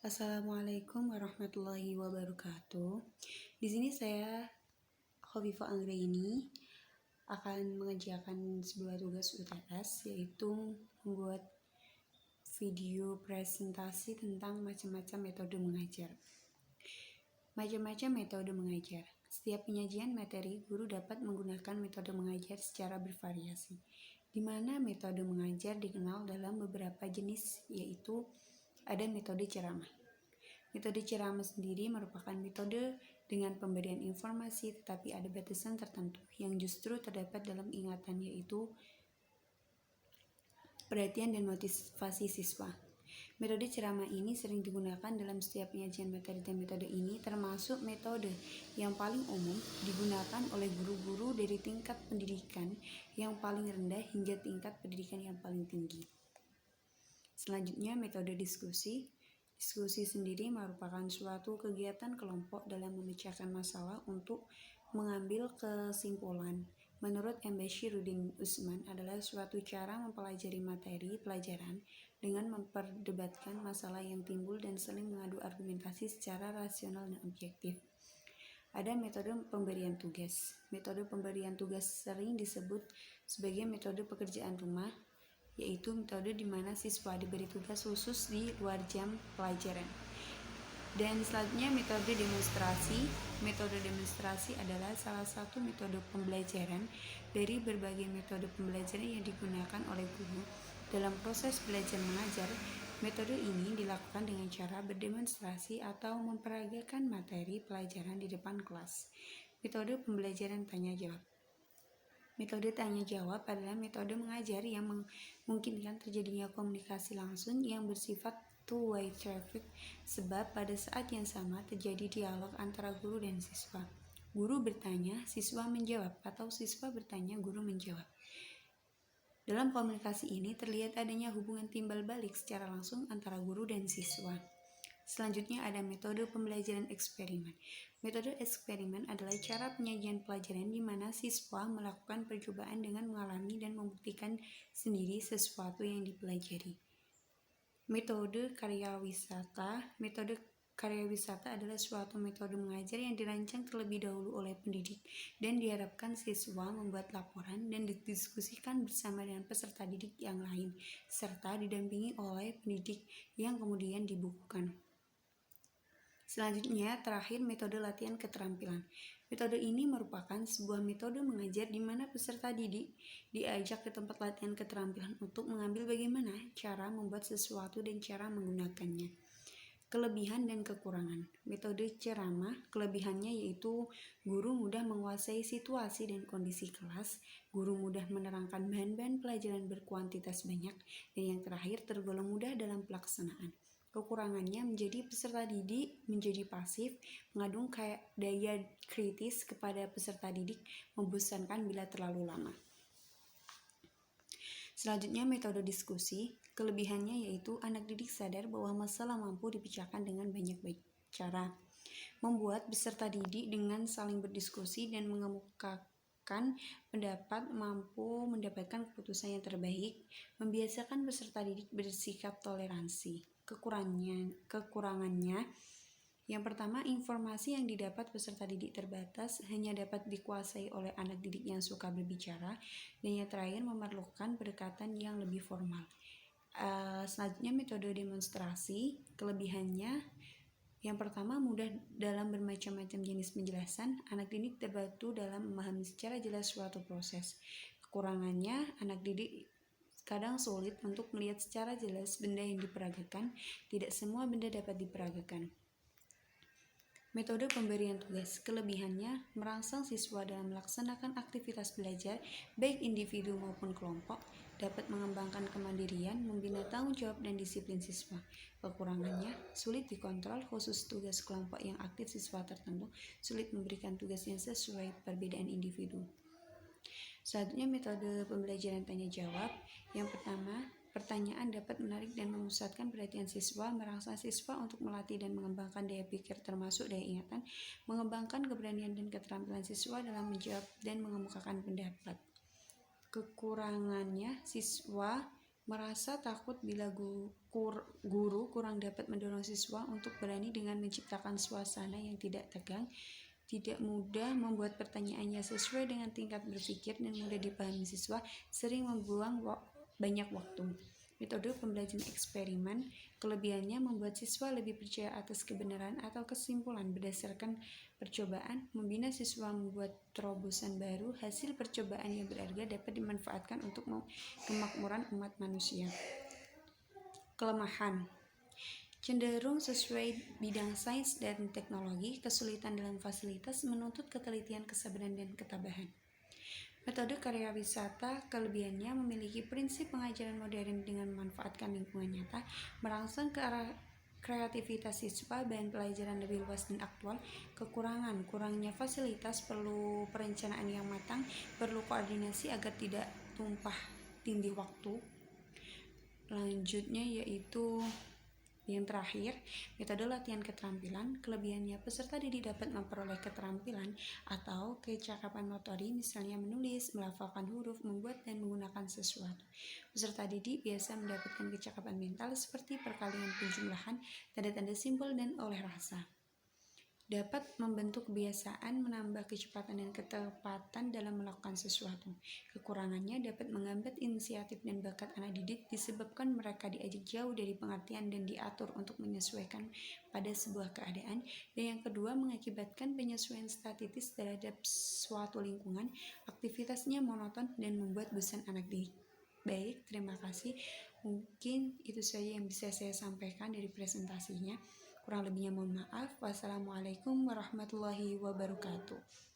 Assalamualaikum warahmatullahi wabarakatuh. Di sini saya Khofifah Anggraini akan mengerjakan sebuah tugas UTS, yaitu membuat video presentasi tentang macam-macam metode mengajar. Macam-macam metode mengajar. Setiap penyajian materi, guru dapat menggunakan metode mengajar secara bervariasi, di mana metode mengajar dikenal dalam beberapa jenis, yaitu ada metode ceramah. Metode ceramah sendiri merupakan metode dengan pemberian informasi, tetapi ada batasan tertentu yang justru terdapat dalam ingatan, yaitu perhatian dan motivasi siswa. Metode ceramah ini sering digunakan dalam setiap penyajian materi, dan metode ini termasuk metode yang paling umum digunakan oleh guru-guru dari tingkat pendidikan yang paling rendah hingga tingkat pendidikan yang paling tinggi. Selanjutnya, metode diskusi. Diskusi sendiri merupakan suatu kegiatan kelompok dalam memecahkan masalah untuk mengambil kesimpulan. Menurut M. Bashiruddin Usman, adalah suatu cara mempelajari materi pelajaran dengan memperdebatkan masalah yang timbul dan saling mengadu argumentasi secara rasional dan objektif. Ada metode pemberian tugas. Metode pemberian tugas sering disebut sebagai metode pekerjaan rumah, yaitu metode di mana siswa diberi tugas khusus di luar jam pelajaran. Dan selanjutnya, metode demonstrasi. Metode demonstrasi adalah salah satu metode pembelajaran dari berbagai metode pembelajaran yang digunakan oleh guru dalam proses belajar mengajar. Metode ini dilakukan dengan cara berdemonstrasi atau memperagakan materi pelajaran di depan kelas. Metode pembelajaran tanya jawab. Metode tanya jawab adalah metode mengajar yang memungkinkan terjadinya komunikasi langsung yang bersifat two-way traffic, sebab pada saat yang sama terjadi dialog antara guru dan siswa. Guru bertanya, siswa menjawab, atau siswa bertanya, guru menjawab. Dalam komunikasi ini terlihat adanya hubungan timbal balik secara langsung antara guru dan siswa. Selanjutnya ada metode pembelajaran eksperimen. Metode eksperimen adalah cara penyajian pelajaran di mana siswa melakukan percobaan dengan mengalami dan membuktikan sendiri sesuatu yang dipelajari. Metode karya wisata. Metode karya wisata adalah suatu metode mengajar yang dirancang terlebih dahulu oleh pendidik dan diharapkan siswa membuat laporan dan didiskusikan bersama dengan peserta didik yang lain, serta didampingi oleh pendidik yang kemudian dibukukan. Selanjutnya, terakhir, metode latihan keterampilan. Metode ini merupakan sebuah metode mengajar di mana peserta didik diajak ke tempat latihan keterampilan untuk mengambil bagaimana cara membuat sesuatu dan cara menggunakannya. Kelebihan dan kekurangan. Metode ceramah, kelebihannya yaitu guru mudah menguasai situasi dan kondisi kelas, guru mudah menerangkan bahan-bahan pelajaran berkuantitas banyak, dan yang terakhir tergolong mudah dalam pelaksanaan. Kekurangannya menjadi peserta didik menjadi pasif, mengandung daya kritis kepada peserta didik, membosankan bila terlalu lama. Selanjutnya, metode diskusi. Kelebihannya yaitu anak didik sadar bahwa masalah mampu dipecahkan dengan banyak cara. Membuat peserta didik dengan saling berdiskusi dan mengemukakan pendapat mampu mendapatkan keputusan yang terbaik. Membiasakan peserta didik bersikap toleransi. Kekurangannya, yang pertama, informasi yang didapat peserta didik terbatas, hanya dapat dikuasai oleh anak didik yang suka berbicara, dan yang terakhir memerlukan pendekatan yang lebih formal. Selanjutnya, metode demonstrasi. Kelebihannya, yang pertama, mudah dalam bermacam-macam jenis penjelasan, anak didik terbantu dalam memahami secara jelas suatu proses. Kekurangannya, anak didik kadang sulit untuk melihat secara jelas benda yang diperagakan, tidak semua benda dapat diperagakan. Metode pemberian tugas. Kelebihannya, merangsang siswa dalam melaksanakan aktivitas belajar, baik individu maupun kelompok, dapat mengembangkan kemandirian, membina tanggung jawab dan disiplin siswa. Kekurangannya, sulit dikontrol, khusus tugas kelompok yang aktif siswa tertentu, sulit memberikan tugas yang sesuai perbedaan individu. Selanjutnya, metode pembelajaran tanya jawab. Yang pertama, pertanyaan dapat menarik dan memusatkan perhatian siswa, merangsang siswa untuk melatih dan mengembangkan daya pikir termasuk daya ingatan, mengembangkan keberanian dan keterampilan siswa dalam menjawab dan mengemukakan pendapat. Kekurangannya, siswa merasa takut bila guru kurang dapat mendorong siswa untuk berani dengan menciptakan suasana yang tidak tegang, tidak mudah membuat pertanyaannya sesuai dengan tingkat berpikir dan mudah dipahami siswa, sering membuang banyak waktu. Metode pembelajaran eksperimen, kelebihannya membuat siswa lebih percaya atas kebenaran atau kesimpulan berdasarkan percobaan, membina siswa membuat terobosan baru, hasil percobaan yang berharga dapat dimanfaatkan untuk kemakmuran umat manusia. Kelemahan cenderung sesuai bidang sains dan teknologi, kesulitan dalam fasilitas menuntut ketelitian, kesabaran, dan ketabahan. Metode karya wisata, kelebihannya memiliki prinsip pengajaran modern dengan memanfaatkan lingkungan nyata, merangsang ke arah kreativitas siswa, bahan pelajaran lebih luas dan aktual. Kekurangan, kurangnya fasilitas, perlu perencanaan yang matang, perlu koordinasi agar tidak tumpah tindih waktu. Lanjutnya yaitu yang terakhir, metode latihan keterampilan. Kelebihannya, peserta didik dapat memperoleh keterampilan atau kecakapan motorik, misalnya menulis, melafalkan huruf, membuat dan menggunakan sesuatu. Peserta didik biasa mendapatkan kecakapan mental seperti perkalian penjumlahan, tanda-tanda simbol, dan oleh rasa. Dapat membentuk kebiasaan, menambah kecepatan dan ketepatan dalam melakukan sesuatu. Kekurangannya dapat menghambat inisiatif dan bakat anak didik disebabkan mereka diajak jauh dari pengertian dan diatur untuk menyesuaikan pada sebuah keadaan. Dan yang kedua, mengakibatkan penyesuaian statis terhadap suatu lingkungan, aktivitasnya monoton dan membuat bosan anak didik. Baik, terima kasih. Mungkin itu saja yang bisa saya sampaikan dari presentasinya. Kurang lebihnya mohon maaf. Wassalamualaikum warahmatullahi wabarakatuh.